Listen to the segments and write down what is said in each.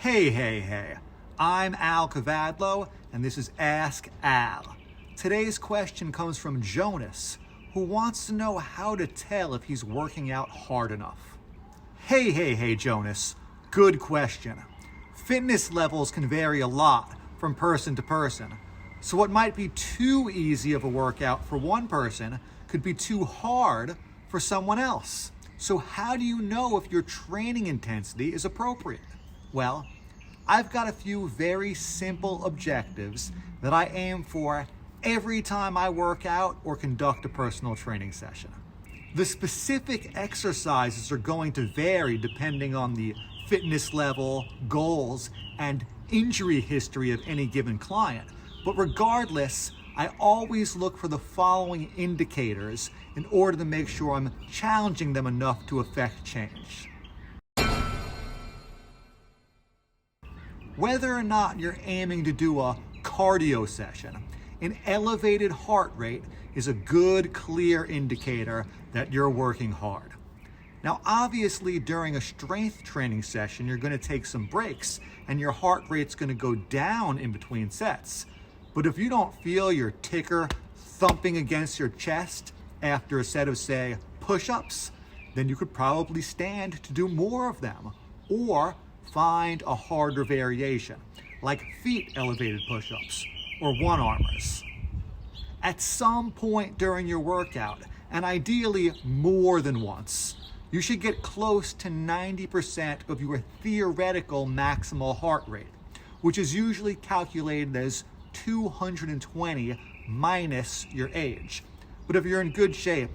Hey. I'm Al Kavadlo, and this is Ask Al. Today's question comes from Jonas, who wants to know how to tell if he's working out hard enough. Hey, Jonas. Good question. Fitness levels can vary a lot from person to person. So what might be too easy of a workout for one person could be too hard for someone else. So how do you know if your training intensity is appropriate? Well, I've got a few very simple objectives that I aim for every time I work out or conduct a personal training session. The specific exercises are going to vary depending on the fitness level, goals, and injury history of any given client. But regardless, I always look for the following indicators in order to make sure I'm challenging them enough to affect change. Whether or not you're aiming to do a cardio session, an elevated heart rate is a good, clear indicator that you're working hard. Now, obviously, during a strength training session, you're going to take some breaks and your heart rate's going to go down in between sets. But if you don't feel your ticker thumping against your chest after a set of, say, push-ups, then you could probably stand to do more of them, or find a harder variation, like feet elevated push-ups or one-armers. At some point during your workout, and ideally more than once, you should get close to 90% of your theoretical maximal heart rate, which is usually calculated as 220 minus your age. But if you're in good shape,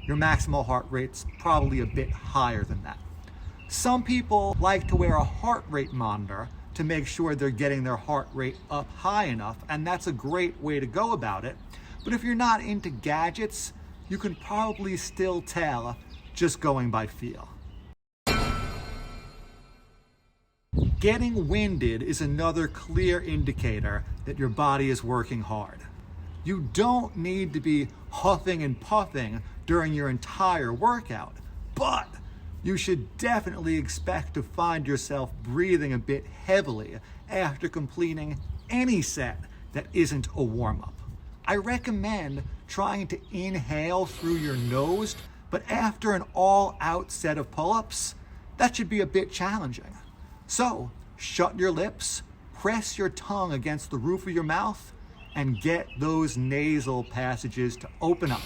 your maximal heart rate's probably a bit higher than that. Some people like to wear a heart rate monitor to make sure they're getting their heart rate up high enough, and that's a great way to go about it. But if you're not into gadgets, you can probably still tell just going by feel. Getting winded is another clear indicator that your body is working hard. You don't need to be huffing and puffing during your entire workout, but you should definitely expect to find yourself breathing a bit heavily after completing any set that isn't a warm-up. I recommend trying to inhale through your nose, but after an all-out set of pull-ups, that should be a bit challenging. So, shut your lips, press your tongue against the roof of your mouth, and get those nasal passages to open up.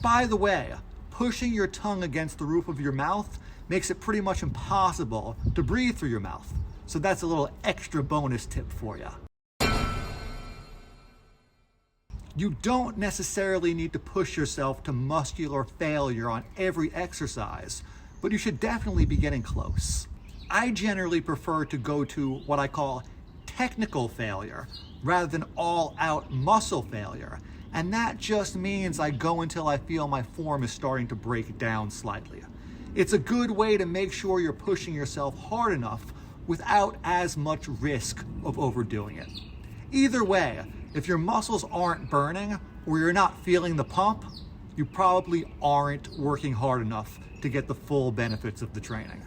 By the way, pushing your tongue against the roof of your mouth makes it pretty much impossible to breathe through your mouth. So that's a little extra bonus tip for you. You don't necessarily need to push yourself to muscular failure on every exercise, but you should definitely be getting close. I generally prefer to go to what I call technical failure rather than all-out muscle failure, and that just means I go until I feel my form is starting to break down slightly. It's a good way to make sure you're pushing yourself hard enough without as much risk of overdoing it. Either way, if your muscles aren't burning or you're not feeling the pump, you probably aren't working hard enough to get the full benefits of the training.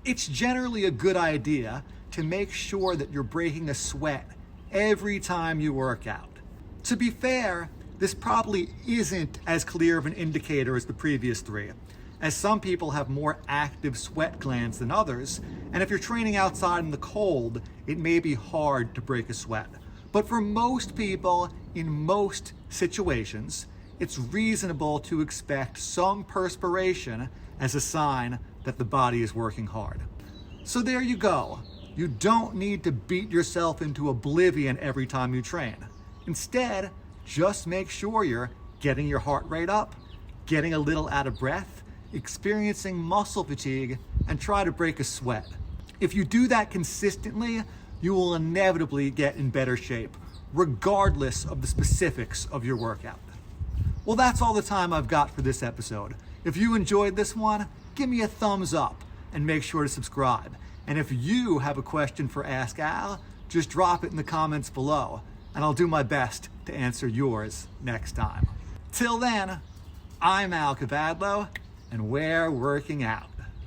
It's generally a good idea to make sure that you're breaking a sweat every time you work out. To be fair, this probably isn't as clear of an indicator as the previous three, as some people have more active sweat glands than others, and if you're training outside in the cold, it may be hard to break a sweat. But for most people, in most situations, it's reasonable to expect some perspiration as a sign that the body is working hard. So there you go. You don't need to beat yourself into oblivion every time you train. Instead, just make sure you're getting your heart rate up, getting a little out of breath, experiencing muscle fatigue, and try to break a sweat. If you do that consistently, you will inevitably get in better shape, regardless of the specifics of your workout. Well, that's all the time I've got for this episode. If you enjoyed this one, give me a thumbs up and make sure to subscribe. And if you have a question for Ask Al, just drop it in the comments below, and I'll do my best to answer yours next time. Till then, I'm Al Kavadlo, and we're working out.